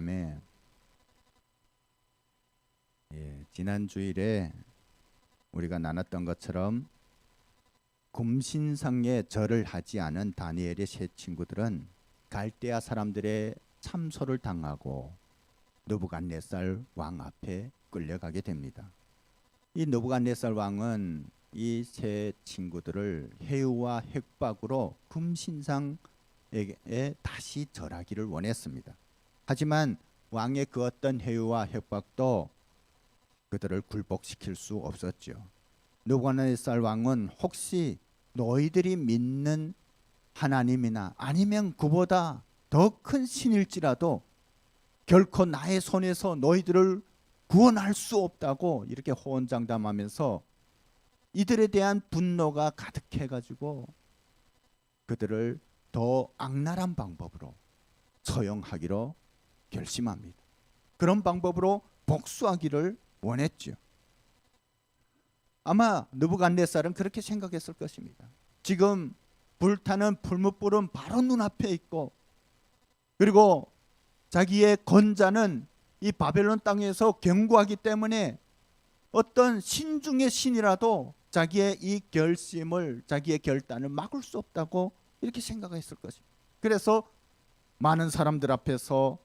밤에 지난 주일에 우리가 나눴던 것처럼 금신상에 절을 하지 않은 다니엘의 세 친구들은 갈대아 사람들의 참소를 당하고 느부갓네살 왕 앞에 끌려가게 됩니다. 이 느부갓네살 왕은 이 세 친구들을 해유와 핵박으로 금신상에 다시 절하기를 원했습니다. 하지만 왕의 그 어떤 해유와 핵박도 그들을 굴복시킬 수 없었죠. 느부갓네살 왕은 혹시 너희들이 믿는 하나님이나 아니면 그보다 더 큰 신일지라도 결코 나의 손에서 너희들을 구원할 수 없다고 이렇게 호언장담하면서 이들에 대한 분노가 가득해가지고 그들을 더 악랄한 방법으로 처형하기로 결심합니다. 그런 방법으로 복수하기를 원했죠. 아마 느부갓네살은 그렇게 생각했을 것입니다. 지금 불타는 풀무불은 바로 눈앞에 있고, 그리고 자기의 건자는 이 바벨론 땅에서 경고하기 때문에 어떤 신 중의 신이라도 자기의 이 결심을, 자기의 결단을 막을 수 없다고 이렇게 생각했을 것입니다. 그래서 많은 사람들 앞에서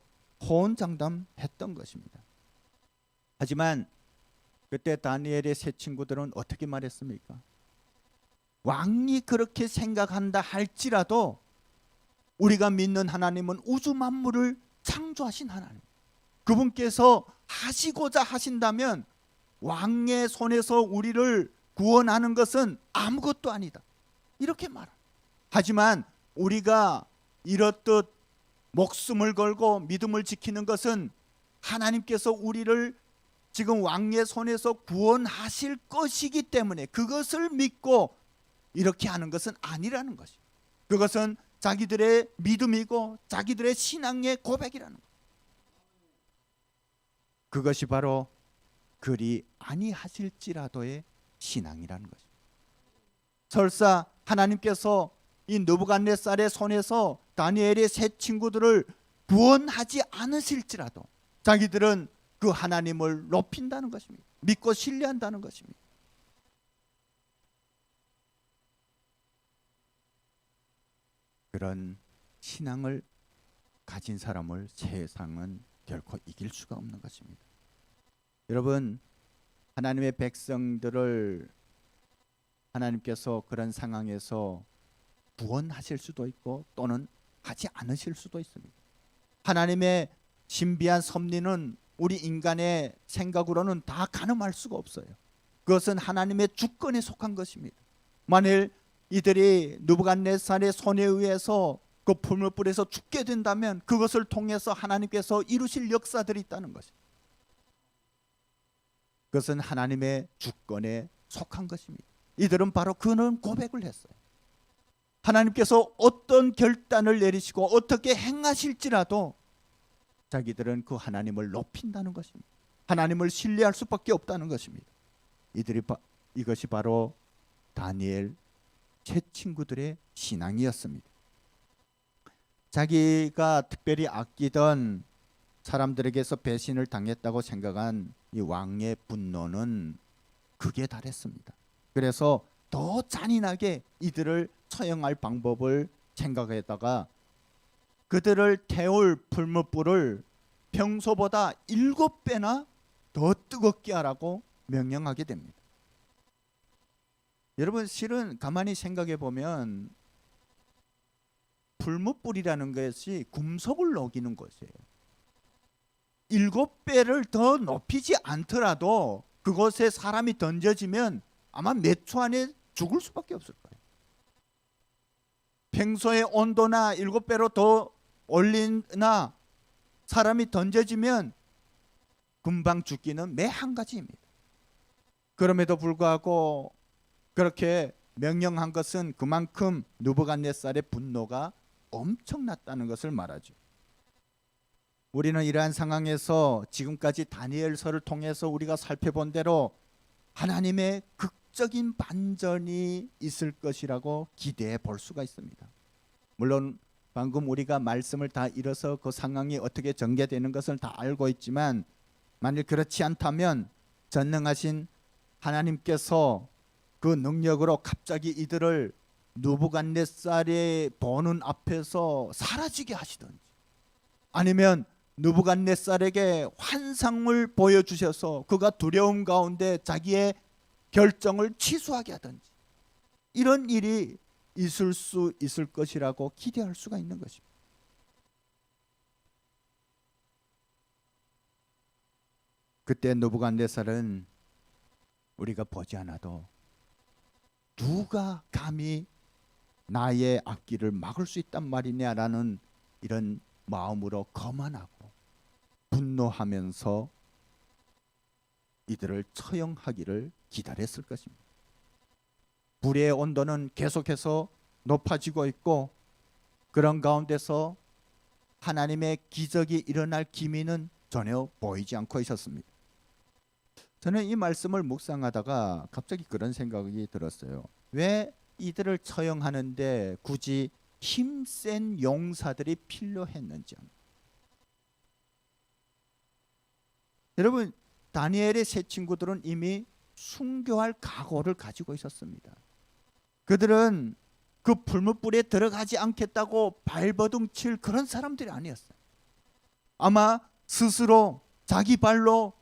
호언장담했던 것입니다. 하지만 그때 다니엘의 세 친구들은 어떻게 말했습니까? 왕이 그렇게 생각한다 할지라도 우리가 믿는 하나님은 우주 만물을 창조하신 하나님, 그분께서 하시고자 하신다면 왕의 손에서 우리를 구원하는 것은 아무것도 아니다, 이렇게 말합니다. 하지만 우리가 이렇듯 목숨을 걸고 믿음을 지키는 것은 하나님께서 우리를 지금 왕의 손에서 구원하실 것이기 때문에 그것을 믿고 이렇게 하는 것은 아니라는 것이죠. 그것은 자기들의 믿음이고 자기들의 신앙의 고백이라는 것. 그것이 바로 그리 아니하실지라도의 신앙이라는 것입니다. 설사 하나님께서 이 느부갓네살의 손에서 다니엘의 세 친구들을 구원하지 않으실지라도 자기들은 그 하나님을 높인다는 것입니다. 믿고 신뢰한다는 것입니다. 그런 신앙을 가진 사람을 세상은 결코 이길 수가 없는 것입니다. 여러분, 하나님의 백성들을 하나님께서 그런 상황에서 구원하실 수도 있고 또는 하지 않으실 수도 있습니다. 하나님의 신비한 섭리는 우리 인간의 생각으로는 다 가늠할 수가 없어요. 그것은 하나님의 주권에 속한 것입니다. 만일 이들이 느부갓네살의 손에 의해서 그 풀무불에서 죽게 된다면 그것을 통해서 하나님께서 이루실 역사들이 있다는 것입니다. 그것은 하나님의 주권에 속한 것입니다. 이들은 바로 그런 고백을 했어요. 하나님께서 어떤 결단을 내리시고 어떻게 행하실지라도 자기들은 그 하나님을 높인다는 것입니다. 하나님을 신뢰할 수밖에 없다는 것입니다. 이것이 바로 다니엘 세 친구들의 신앙이었습니다. 자기가 특별히 아끼던 사람들에게서 배신을 당했다고 생각한 이 왕의 분노는 극에 달했습니다. 그래서 더 잔인하게 이들을 처형할 방법을 생각했다가 그들을 태울 풀무불을 평소보다 7배나 더 뜨겁게 하라고 명령하게 됩니다. 여러분, 실은 가만히 생각해 보면 풀무불이라는 것이 금속을 녹이는 것이에요. 7배를 더 높이지 않더라도 그곳에 사람이 던져지면 아마 몇 초 안에 죽을 수밖에 없을 거예요. 평소의 온도나 7배로 더 올리나 사람이 던져지면 금방 죽기는 매 한 가지입니다. 그럼에도 불구하고 그렇게 명령한 것은 그만큼 느부갓네살의 분노가 엄청났다는 것을 말하죠. 우리는 이러한 상황에서 지금까지 다니엘서를 통해서 우리가 살펴본 대로 하나님의 극적인 반전이 있을 것이라고 기대해 볼 수가 있습니다. 물론 방금 우리가 말씀을 다 잃어서 그 상황이 어떻게 전개되는 것을 다 알고 있지만, 만일 그렇지 않다면 전능하신 하나님께서 그 능력으로 갑자기 이들을 느부갓네살의 보는 앞에서 사라지게 하시든지, 아니면 느부갓네살에게 환상을 보여주셔서 그가 두려움 가운데 자기의 결정을 취소하게 하든지, 이런 일이 있을 수 있을 것이라고 기대할 수가 있는 것입니다. 그때 느부갓네살은 우리가 보지 않아도 누가 감히 나의 앞길을 막을 수 있단 말이냐라는 이런 마음으로 거만하고 분노하면서 이들을 처형하기를 기다렸을 것입니다. 불의 온도는 계속해서 높아지고 있고, 그런 가운데서 하나님의 기적이 일어날 기미는 전혀 보이지 않고 있었습니다. 저는 이 말씀을 묵상하다가 갑자기 그런 생각이 들었어요. 왜 이들을 처형하는데 굳이 힘센 용사들이 필요했는지. 여러분, 다니엘의 세 친구들은 이미 순교할 각오를 가지고 있었습니다. 그들은 그 불못불에 들어가지 않겠다고 발버둥 칠 그런 사람들이 아니었어요. 아마 스스로 자기 발로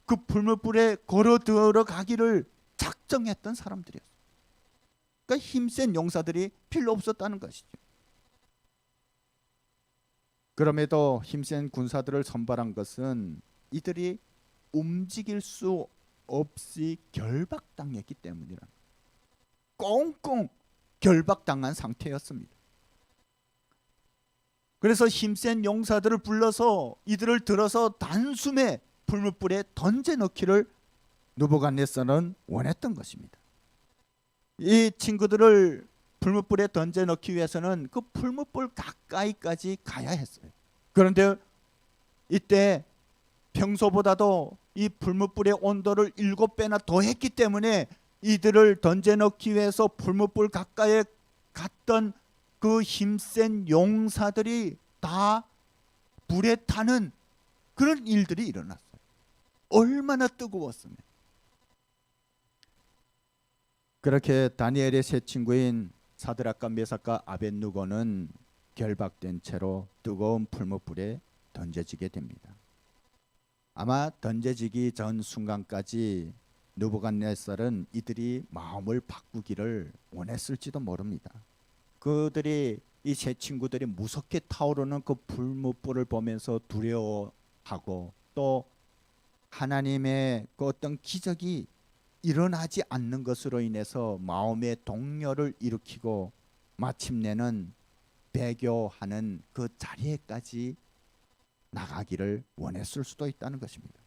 그 불못불에 걸어 들어가기를 작정했던 사람들이었어요. 그러니까 힘센 용사들이 필요 없었다는 것이죠. 그럼에도 힘센 군사들을 선발한 것은 이들이 움직일 수 없이 결박당했기 때문이라. 꽁꽁 결박당한 상태였습니다. 그래서 힘센 용사들을 불러서 이들을 들어서 단숨에 불못불에 던져 넣기를 느부갓네살은 원했던 것입니다. 이 친구들을 불못불에 던져 넣기 위해서는 그 불못불 가까이까지 가야 했어요. 그런데 이때 평소보다도 이 불못불의 온도를 7배나 더 했기 때문에 이들을 던져 넣기 위해서 불못불 가까이에 갔던 그 힘센 용사들이 다 불에 타는 그런 일들이 일어났어요. 얼마나 뜨거웠으면. 그렇게 다니엘의 세 친구인 사드락과 메삭과 아벳느고는 결박된 채로 뜨거운 불못불에 던져지게 됩니다. 아마 던져지기 전 순간까지 느부갓네살은 이들이 마음을 바꾸기를 원했을지도 모릅니다. 그들이 이 세 친구들이 무섭게 타오르는 그 불못불을 보면서 두려워하고, 또 하나님의 그 어떤 기적이 일어나지 않는 것으로 인해서 마음의 동요를 일으키고 마침내는 배교하는 그 자리에까지 나가기를 원했을 수도 있다는 것입니다.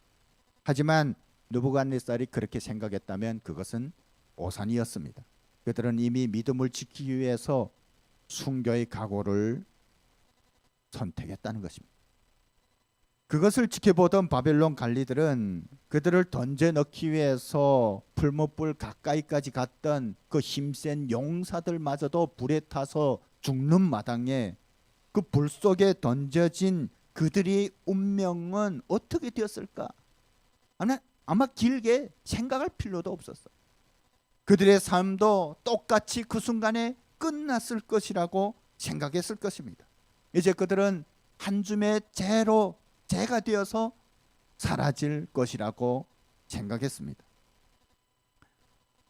하지만 느부갓네살이 그렇게 생각했다면 그것은 오산이었습니다. 그들은 이미 믿음을 지키기 위해서 순교의 각오를 선택했다는 것입니다. 그것을 지켜보던 바벨론 관리들은 그들을 던져 넣기 위해서 불못불 가까이까지 갔던 그 힘센 용사들마저도 불에 타서 죽는 마당에 그 불 속에 던져진 그들의 운명은 어떻게 되었을까? 아마 길게 생각할 필요도 없었어요. 그들의 삶도 똑같이 그 순간에 끝났을 것이라고 생각했을 것입니다. 이제 그들은 한 줌의 재가 되어서 사라질 것이라고 생각했습니다.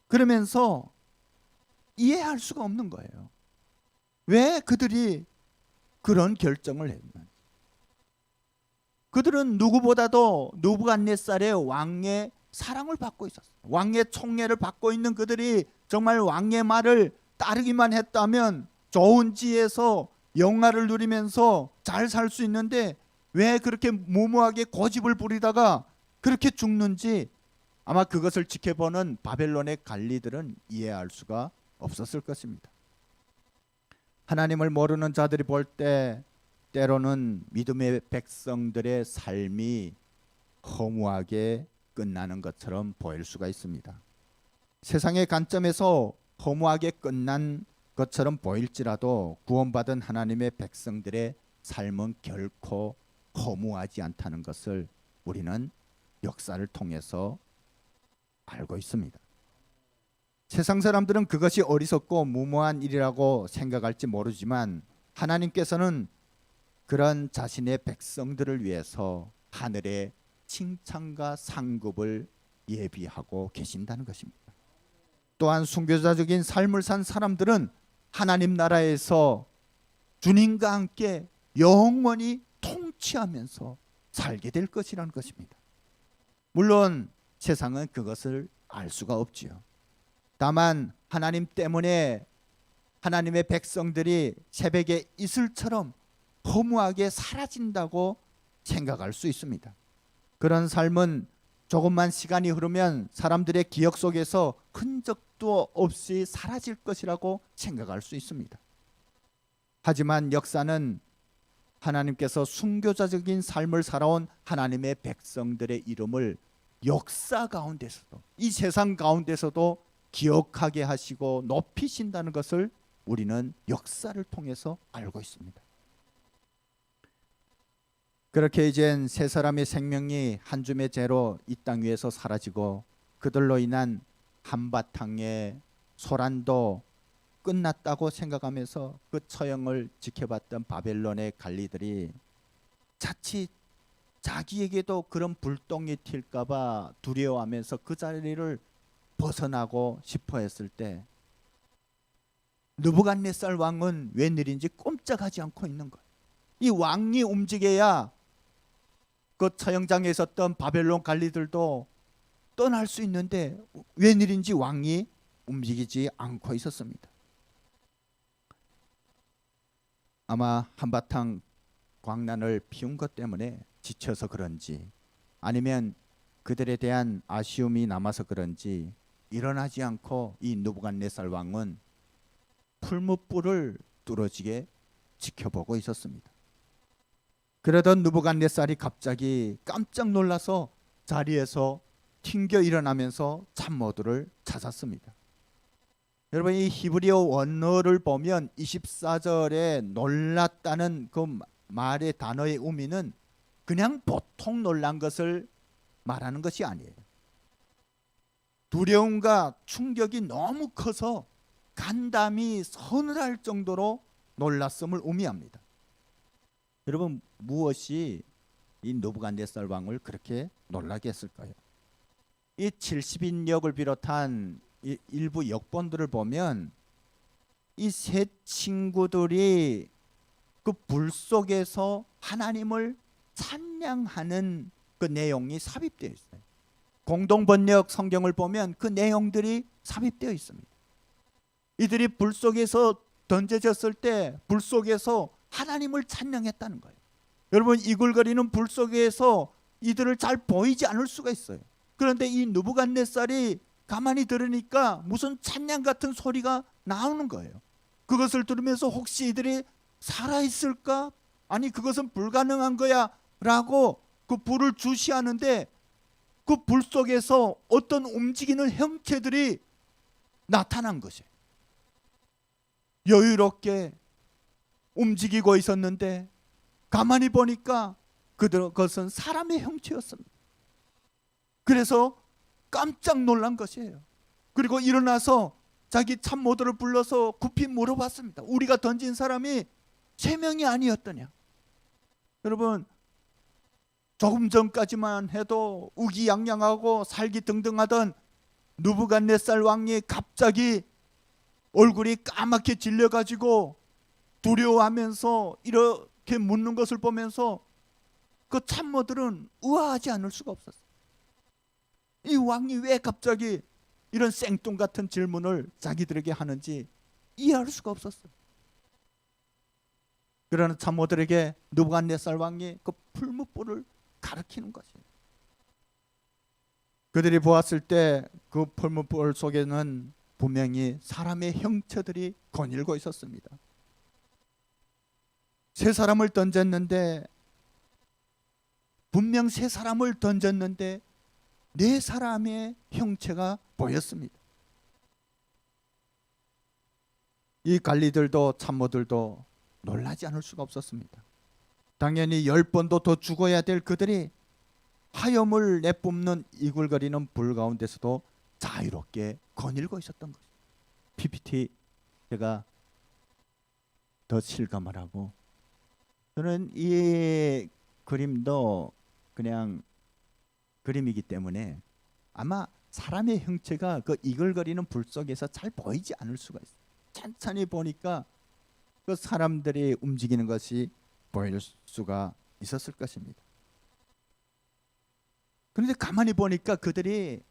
그러면서 이해할 수가 없는 거예요. 왜 그들이 그런 결정을 했는지. 그들은 누구보다도 느부갓네살의 왕의 사랑을 받고 있었어요. 왕의 총애를 받고 있는 그들이 정말 왕의 말을 따르기만 했다면 좋은 지에서 영화를 누리면서 잘 살 수 있는데, 왜 그렇게 무모하게 고집을 부리다가 그렇게 죽는지 아마 그것을 지켜보는 바벨론의 관리들은 이해할 수가 없었을 것입니다. 하나님을 모르는 자들이 볼 때 때로는 믿음의 백성들의 삶이 허무하게 끝나는 것처럼 보일 수가 있습니다. 세상의 관점에서 허무하게 끝난 것처럼 보일지라도 구원받은 하나님의 백성들의 삶은 결코 허무하지 않다는 것을 우리는 역사를 통해서 알고 있습니다. 세상 사람들은 그것이 어리석고 무모한 일이라고 생각할지 모르지만 하나님께서는 그런 자신의 백성들을 위해서 하늘의 칭찬과 상급을 예비하고 계신다는 것입니다. 또한 순교자적인 삶을 산 사람들은 하나님 나라에서 주님과 함께 영원히 통치하면서 살게 될 것이라는 것입니다. 물론 세상은 그것을 알 수가 없지요. 다만 하나님 때문에 하나님의 백성들이 새벽의 이슬처럼 허무하게 사라진다고 생각할 수 있습니다. 그런 삶은 조금만 시간이 흐르면 사람들의 기억 속에서 흔적도 없이 사라질 것이라고 생각할 수 있습니다. 하지만 역사는 하나님께서 순교자적인 삶을 살아온 하나님의 백성들의 이름을 역사 가운데서도, 이 세상 가운데서도 기억하게 하시고 높이신다는 것을 우리는 역사를 통해서 알고 있습니다. 그렇게 이젠 세 사람의 생명이 한 줌의 재로 이 땅 위에서 사라지고 그들로 인한 한바탕의 소란도 끝났다고 생각하면서 그 처형을 지켜봤던 바벨론의 관리들이 자칫 자기에게도 그런 불똥이 튈까봐 두려워하면서 그 자리를 벗어나고 싶어 했을 때 느부갓네살 왕은 웬일인지 꼼짝하지 않고 있는 거예요. 이 왕이 움직여야 그 처형장에 있었던 바벨론 관리들도 떠날 수 있는데 웬일인지 왕이 움직이지 않고 있었습니다. 아마 한바탕 광란을 피운 것 때문에 지쳐서 그런지 아니면 그들에 대한 아쉬움이 남아서 그런지 일어나지 않고 이 느부갓네살 왕은 풀무불을 뚫어지게 지켜보고 있었습니다. 그러던 느부갓네살이 갑자기 깜짝 놀라서 자리에서 튕겨 일어나면서 참모들을 찾았습니다. 여러분, 이 히브리어 원어를 보면 24절에 놀랐다는 그 말의 단어의 의미는 그냥 보통 놀란 것을 말하는 것이 아니에요. 두려움과 충격이 너무 커서 간담이 서늘할 정도로 놀랐음을 의미합니다. 여러분, 무엇이 이 느부갓네살 왕을 그렇게 놀라게 했을까요? 이 70인역을 비롯한 이 일부 역본들을 보면 이 세 친구들이 그 불 속에서 하나님을 찬양하는 그 내용이 삽입되어 있어요. 공동번역 성경을 보면 그 내용들이 삽입되어 있습니다. 이들이 불 속에서 던져졌을 때 불 속에서 하나님을 찬양했다는 거예요. 여러분, 이글거리는 불 속에서 이들을 잘 보이지 않을 수가 있어요. 그런데 이 느부갓네살이 가만히 들으니까 무슨 찬양 같은 소리가 나오는 거예요. 그것을 들으면서 혹시 이들이 살아있을까? 아니, 그것은 불가능한 거야 라고 그 불을 주시하는데 그 불 속에서 어떤 움직이는 형체들이 나타난 것이에요. 여유롭게 움직이고 있었는데 가만히 보니까 그것은 사람의 형체였습니다. 그래서 깜짝 놀란 것이에요. 그리고 일어나서 자기 참모들을 불러서 급히 물어봤습니다. 우리가 던진 사람이 3명이 아니었더냐? 여러분, 조금 전까지만 해도 우기양양하고 살기등등하던 느부갓네살 왕이 갑자기 얼굴이 까맣게 질려가지고 두려워하면서 이렇게 묻는 것을 보면서 그 참모들은 의아하지 않을 수가 없었어요. 이 왕이 왜 갑자기 이런 생뚱같은 질문을 자기들에게 하는지 이해할 수가 없었어요. 그러나 참모들에게 느부갓네살 왕이 그 풀무불을 가리키는 것이에요. 그들이 보았을 때 그 풀무불 속에는 분명히 사람의 형체들이 거닐고 있었습니다. 3사람을 던졌는데 분명 3사람을 던졌는데 4사람의 형체가 보였습니다. 이 관리들도 참모들도 놀라지 않을 수가 없었습니다. 당연히 10번도 더 죽어야 될 그들이 화염을 내뿜는 이글거리는 불 가운데서도 자유롭게 거닐고 있었던 것입니다. PPT 제가 더 실감을 하고, 저는 이 그림도 그냥 그림이기 때문에 아마 사람의 형체가 그 이글거리는 불 속에서 잘 보이지 않을 수가 있어요. 천천히 보니까 그 사람들이 움직이는 것이 보일 수가 있었을 것입니다. 그런데 가만히 보니까 그들이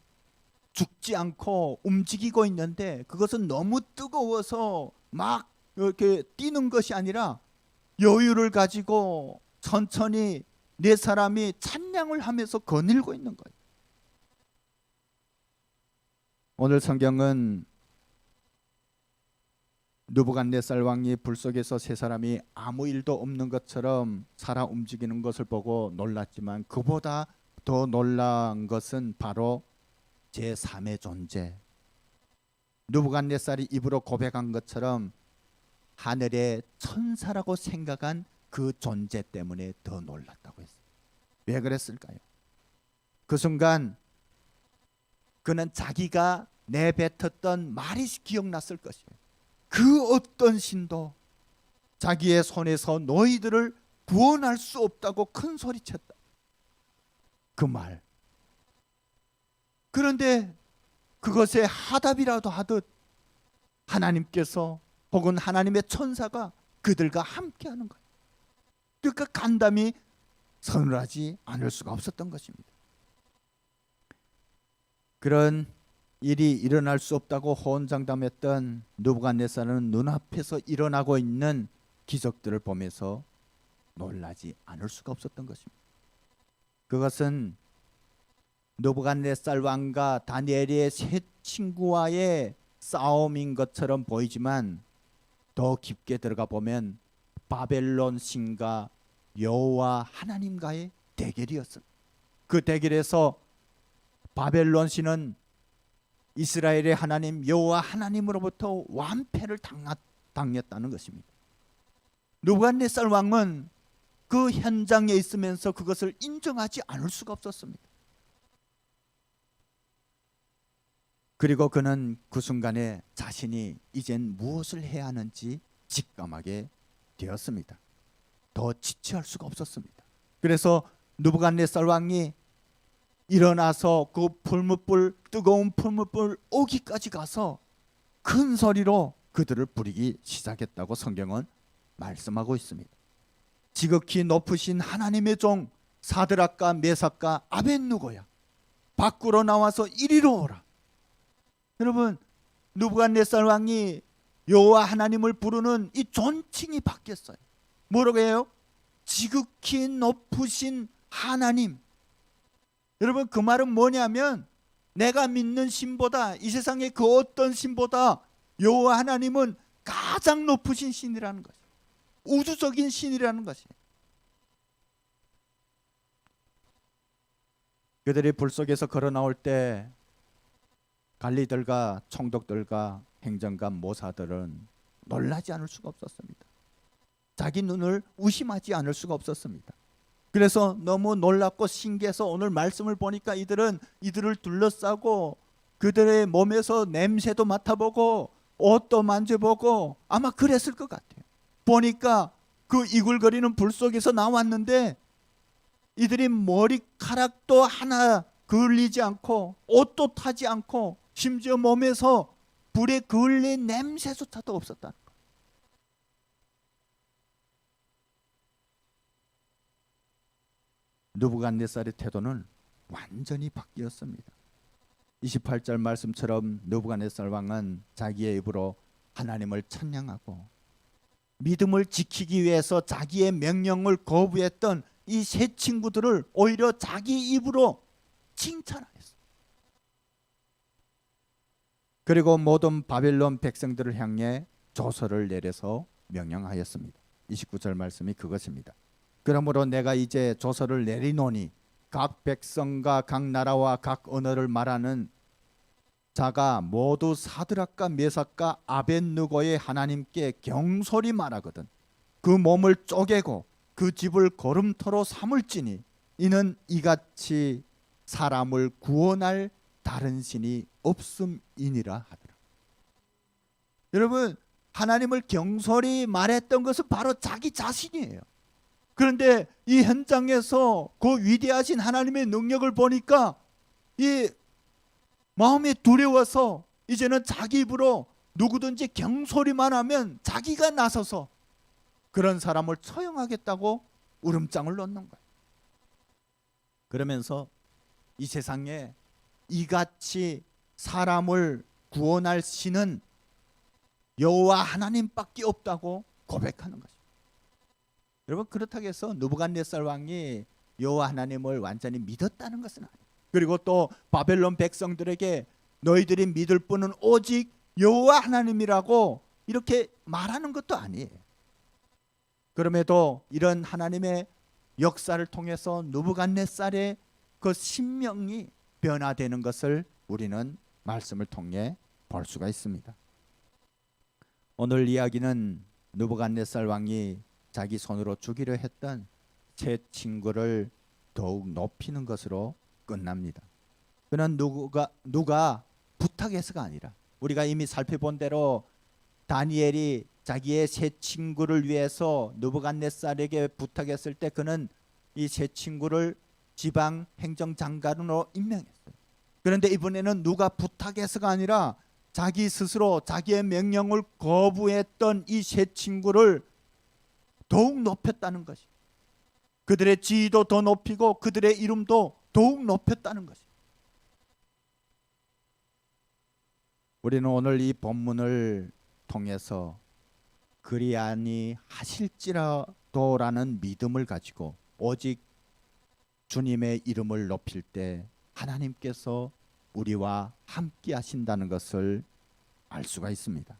죽지 않고 움직이고 있는데, 그것은 너무 뜨거워서 막 이렇게 뛰는 것이 아니라 여유를 가지고 천천히 네 사람이 찬양을 하면서 거닐고 있는 거예요. 오늘 성경은 느부갓네살 왕이 불 속에서 세 사람이 아무 일도 없는 것처럼 살아 움직이는 것을 보고 놀랐지만, 그보다 더 놀란 것은 바로 제3의 존재, 느부갓네살이 입으로 고백한 것처럼 하늘의 천사라고 생각한 그 존재 때문에 더 놀랐다고 했어요. 왜 그랬을까요? 그 순간 그는 자기가 내뱉었던 말이 기억났을 것이에요. 그 어떤 신도 자기의 손에서 너희들을 구원할 수 없다고 큰 소리쳤다. 그 말. 그런데 그것에 하답이라도 하듯 하나님께서 혹은 하나님의 천사가 그들과 함께하는 거예요. 그러니까 간담이 서늘하지 않을 수가 없었던 것입니다. 그런 일이 일어날 수 없다고 호언장담했던 느부갓네살은 눈앞에서 일어나고 있는 기적들을 보면서 놀라지 않을 수가 없었던 것입니다. 그것은 느부갓네살 왕과 다니엘의 세 친구와의 싸움인 것처럼 보이지만, 더 깊게 들어가 보면 바벨론 신과 여호와 하나님과의 대결이었습니다. 그 대결에서 바벨론 신은 이스라엘의 하나님 여호와 하나님으로부터 완패를 당했다는 것입니다. 느부갓네살 왕은 그 현장에 있으면서 그것을 인정하지 않을 수가 없었습니다. 그리고 그는 그 순간에 자신이 이젠 무엇을 해야 하는지 직감하게 되었습니다. 더 지체할 수가 없었습니다. 그래서 느부갓네살 왕이 일어나서 그 뜨거운 풀무불 오기까지 가서 큰 소리로 그들을 부리기 시작했다고 성경은 말씀하고 있습니다. 지극히 높으신 하나님의 종 사드락과 메삭과 아벳느고야, 밖으로 나와서 이리로 오라. 여러분, 느부갓네살 왕이 여호와 하나님을 부르는 이 존칭이 바뀌었어요. 뭐라고 해요? 지극히 높으신 하나님. 여러분, 그 말은 뭐냐면 내가 믿는 신보다, 이 세상의 그 어떤 신보다 여호와 하나님은 가장 높으신 신이라는 것이에요. 우주적인 신이라는 것이에요. 그들이 불 속에서 걸어 나올 때 관리들과 총독들과 행정관 모사들은 놀라지 않을 수가 없었습니다. 자기 눈을 의심하지 않을 수가 없었습니다. 그래서 너무 놀랍고 신기해서 오늘 말씀을 보니까 이들을 둘러싸고 그들의 몸에서 냄새도 맡아보고 옷도 만져보고 아마 그랬을 것 같아요. 보니까 그 이글거리는 불 속에서 나왔는데 이들이 머리카락도 하나 그을리지 않고 옷도 타지 않고 심지어 몸에서 불에 그을린 냄새조차도 없었다. 느부갓네살의 태도는 완전히 바뀌었습니다. 28절 말씀처럼 느부갓네살 왕은 자기의 입으로 하나님을 찬양하고 믿음을 지키기 위해서 자기의 명령을 거부했던 이 세 친구들을 오히려 자기 입으로 칭찬하였어요. 그리고 모든 바벨론 백성들을 향해 조서를 내려서 명령하였습니다. 29절 말씀이 그것입니다. 그러므로 내가 이제 조서를 내리노니 각 백성과 각 나라와 각 언어를 말하는 자가 모두 사드락과 메삭과 아벳느고의 하나님께 경솔히 말하거든 그 몸을 쪼개고 그 집을 거름터로 삼을지니 이는 이같이 사람을 구원할 다른 신이 없음이니라 하더라. 여러분, 하나님을 경솔히 말했던 것은 바로 자기 자신이에요. 그런데 이 현장에서 그 위대하신 하나님의 능력을 보니까 이 마음이 두려워서 이제는 자기 입으로 누구든지 경솔히만 하면 자기가 나서서 그런 사람을 처형하겠다고 울음장을 놓는 거예요. 그러면서 이 세상에 이같이 사람을 구원할 신은 여호와 하나님밖에 없다고 고백하는 것입니다. 여러분, 그렇다고 해서 느부갓네살 왕이 여호와 하나님을 완전히 믿었다는 것은 아니에요. 그리고 또 바벨론 백성들에게 너희들이 믿을 분은 오직 여호와 하나님이라고 이렇게 말하는 것도 아니에요. 그럼에도 이런 하나님의 역사를 통해서 느부갓네살의 그 신명이 변화되는 것을 우리는 말씀을 통해 볼 수가 있습니다. 오늘 이야기는 느부갓네살 왕이 자기 손으로 죽이려 했던 세 친구를 더욱 높이는 것으로 끝납니다. 그는 누가 부탁해서가 아니라 우리가 이미 살펴본 대로 다니엘이 자기의 세 친구를 위해서 느부갓네살에게 부탁했을 때 그는 이 세 친구를 지방 행정장관으로 임명했어요. 그런데 이번에는 누가 부탁해서가 아니라 자기 스스로 자기의 명령을 거부했던 이 세 친구를 더욱 높였다는 것이, 그들의 지위도 더 높이고 그들의 이름도 더욱 높였다는 것이. 우리는 오늘 이 본문을 통해서 그리 아니하실지라도라는 믿음을 가지고 오직 주님의 이름을 높일 때 하나님께서 우리와 함께 하신다는 것을 알 수가 있습니다.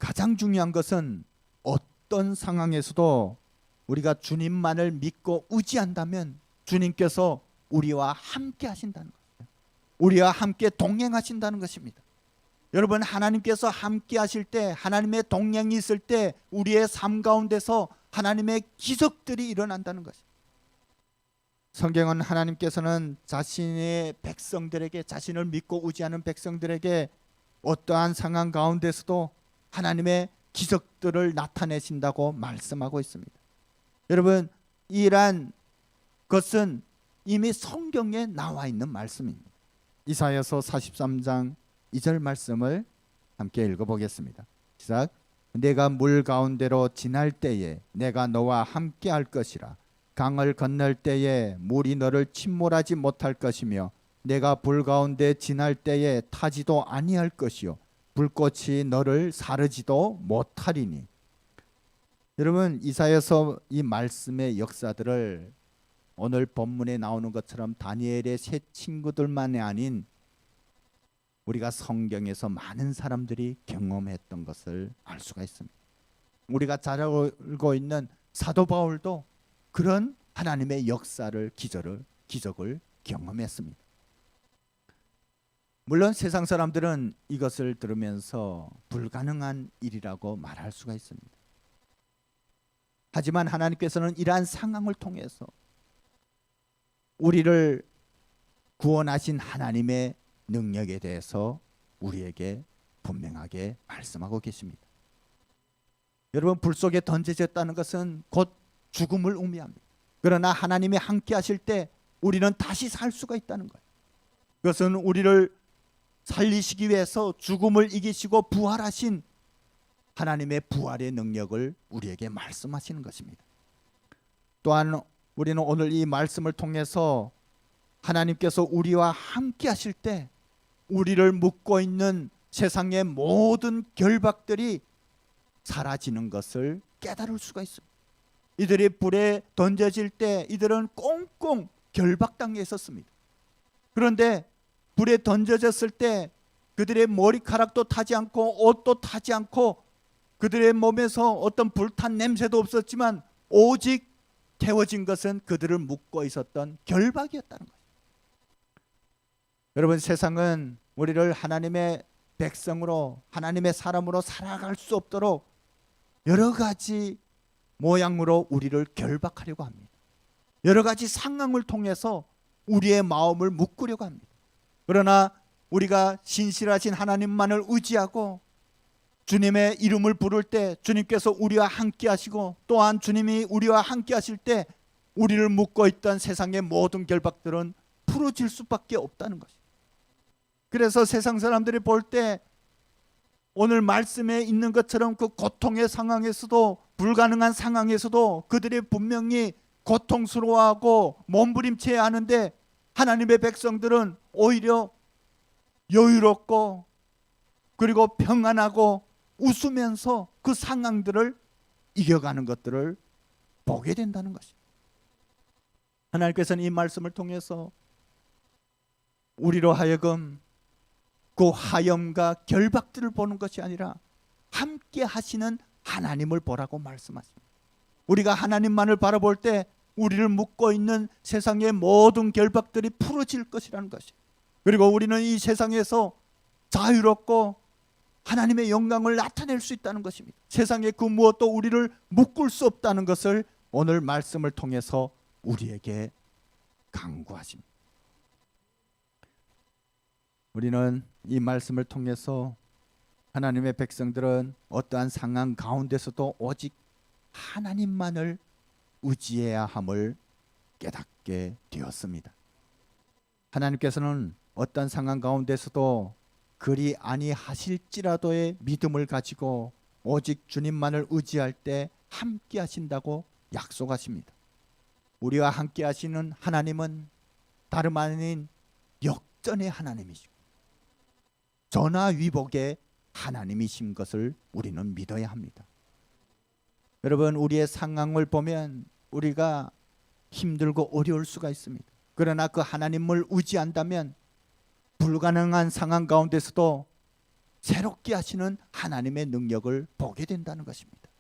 가장 중요한 것은 어떤 상황에서도 우리가 주님만을 믿고 의지한다면 주님께서 우리와 함께 하신다는 것이에요. 우리와 함께 동행하신다는 것입니다. 여러분, 하나님께서 함께 하실 때, 하나님의 동행이 있을 때 우리의 삶 가운데서 하나님의 기적들이 일어난다는 것입니다. 성경은 하나님께서는 자신의 백성들에게, 자신을 믿고 의지하는 백성들에게 어떠한 상황 가운데서도 하나님의 기적들을 나타내신다고 말씀하고 있습니다. 여러분, 이러한 것은 이미 성경에 나와 있는 말씀입니다. 이사야서 43장 2절 말씀을 함께 읽어보겠습니다. 시작. 내가 물 가운데로 지날 때에 내가 너와 함께 할 것이라. 강을 건널 때에 물이 너를 침몰하지 못할 것이며 내가 불 가운데 지날 때에 타지도 아니할 것이요 불꽃이 너를 사르지도 못하리니. 여러분, 이사야서 이 말씀의 역사들을 오늘 본문에 나오는 것처럼 다니엘의 세 친구들만이 아닌 우리가 성경에서 많은 사람들이 경험했던 것을 알 수가 있습니다. 우리가 잘 알고 있는 사도 바울도 그런 하나님의 역사를, 기적을 경험했습니다. 물론 세상 사람들은 이것을 들으면서 불가능한 일이라고 말할 수가 있습니다. 하지만 하나님께서는 이러한 상황을 통해서 우리를 구원하신 하나님의 능력에 대해서 우리에게 분명하게 말씀하고 계십니다. 여러분, 불 속에 던져졌다는 것은 곧 죽음을 의미합니다. 그러나 하나님이 함께 하실 때 우리는 다시 살 수가 있다는 거예요. 그것은 우리를 살리시기 위해서 죽음을 이기시고 부활하신 하나님의 부활의 능력을 우리에게 말씀하시는 것입니다. 또한 우리는 오늘 이 말씀을 통해서 하나님께서 우리와 함께 하실 때 우리를 묶고 있는 세상의 모든 결박들이 사라지는 것을 깨달을 수가 있습니다. 이들이 불에 던져질 때 이들은 꽁꽁 결박당해 있었습니다. 그런데 불에 던져졌을 때 그들의 머리카락도 타지 않고 옷도 타지 않고 그들의 몸에서 어떤 불탄 냄새도 없었지만 오직 태워진 것은 그들을 묶고 있었던 결박이었다는 거예요. 여러분, 세상은 우리를 하나님의 백성으로, 하나님의 사람으로 살아갈 수 없도록 여러 가지 모양으로 우리를 결박하려고 합니다. 여러 가지 상황을 통해서 우리의 마음을 묶으려고 합니다. 그러나 우리가 신실하신 하나님만을 의지하고 주님의 이름을 부를 때 주님께서 우리와 함께 하시고, 또한 주님이 우리와 함께 하실 때 우리를 묶고 있던 세상의 모든 결박들은 풀어질 수밖에 없다는 것입니다. 그래서 세상 사람들이 볼 때 오늘 말씀에 있는 것처럼 그 고통의 상황에서도, 불가능한 상황에서도 그들이 분명히 고통스러워하고 몸부림쳐야 하는데, 하나님의 백성들은 오히려 여유롭고 그리고 평안하고 웃으면서 그 상황들을 이겨가는 것들을 보게 된다는 것입니다. 하나님께서는 이 말씀을 통해서 우리로 하여금 그 화염과 결박들을 보는 것이 아니라 함께 하시는 하나님을 보라고 말씀하십니다. 우리가 하나님만을 바라볼 때 우리를 묶고 있는 세상의 모든 결박들이 풀어질 것이라는 것이에요. 그리고 우리는 이 세상에서 자유롭고 하나님의 영광을 나타낼 수 있다는 것입니다. 세상의 그 무엇도 우리를 묶을 수 없다는 것을 오늘 말씀을 통해서 우리에게 강구하십니다. 우리는 이 말씀을 통해서 하나님의 백성들은 어떠한 상황 가운데서도 오직 하나님만을 의지해야 함을 깨닫게 되었습니다. 하나님께서는 어떤 상황 가운데서도 그리 아니하실지라도의 믿음을 가지고 오직 주님만을 의지할 때 함께 하신다고 약속하십니다. 우리와 함께 하시는 하나님은 다름 아닌 역전의 하나님이시고 전화위복의 하나님이신 것을 우리는 믿어야 합니다. 여러분, 우리의 상황을 보면 우리가 힘들고 어려울 수가 있습니다. 그러나 그 하나님을 의지한다면 불가능한 상황 가운데서도 새롭게 하시는 하나님의 능력을 보게 된다는 것입니다.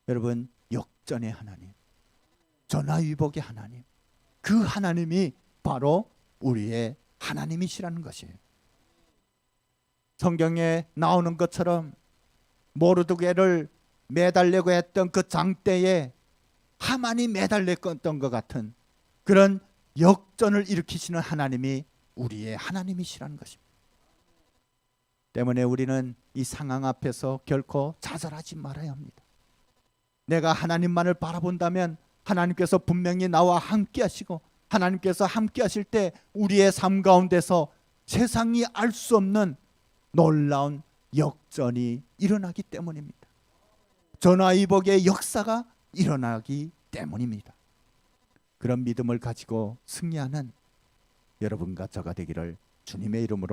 여러분, 역전의 하나님, 전화위복의 하나님, 그 하나님이 바로 우리의 하나님이시라는 것이에요. 성경에 나오는 것처럼 모르드게를 매달려고 했던 그 장대에 하만이 매달렸던 것 같은 그런 역전을 일으키시는 하나님이 우리의 하나님이시라는 것입니다. 때문에 우리는 이 상황 앞에서 결코 좌절하지 말아야 합니다. 내가 하나님만을 바라본다면 하나님께서 분명히 나와 함께 하시고, 하나님께서 함께 하실 때 우리의 삶 가운데서 세상이 알 수 없는 놀라운 역전이 일어나기 때문입니다. 전화위복의 역사가 일어나기 때문입니다. 그런 믿음을 가지고 승리하는 여러분과 저가 되기를 주님의 이름으로